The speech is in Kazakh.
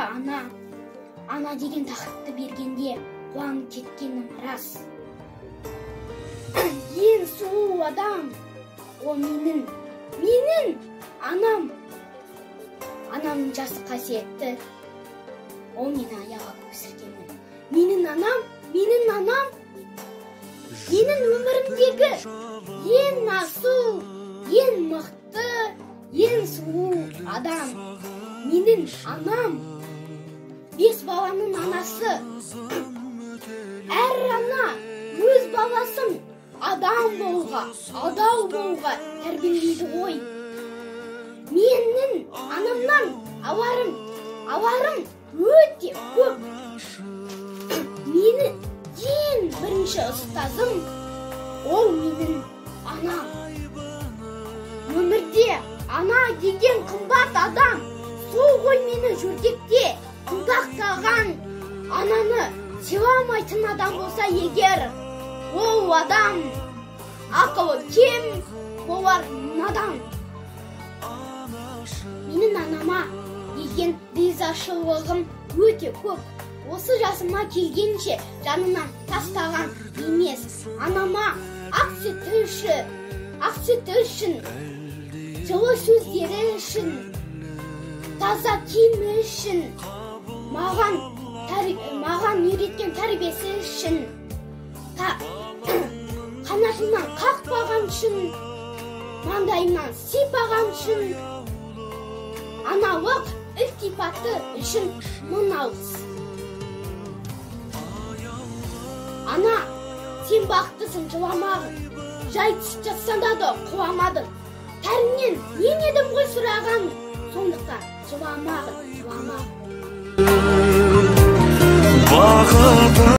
ана деген тақырыпты бергенде қуанып кеткенім рас. Ең сұлу адам ол менің анам. Анамның жасы қасиетті, ол мені аяға өсіргені. Менің анам менің өмірімдегі ең асыл, ең мықты, ең сұлу адам. Менің анам 5 баланың анасы. Әр ана өз баласын адам адал болуға тәрбиелейді ғой. Менің анамнан аларым өте көп. Менің ең бірінші ұстазым ол менің анам. Өмірде ана деген қымбат адам. Сол ғой мені жүрдекте құндақтаған. Ананы сыйламайтын адам болса егер, ол адам ақылы кем болар надан. Менің анама деген ризашылығым өте көп. Осы жасыма келгенше жанынан тастаған емес. Анама ақ сүті үшін, жылы сөздері үшін, таза киімі үшін, маған үйреткен тәрбиесі үшін, қанатымнан қақпаған үшін, маңдайымнан сипаған үшін, аналық ілтипаты үшін мың алғыс. Ана, сен бақыттысың, жыламағын. Жай түсіп жатсанда да құламадың. Тәрінен мен едім ғой сұраған, сондықтан жыламағын.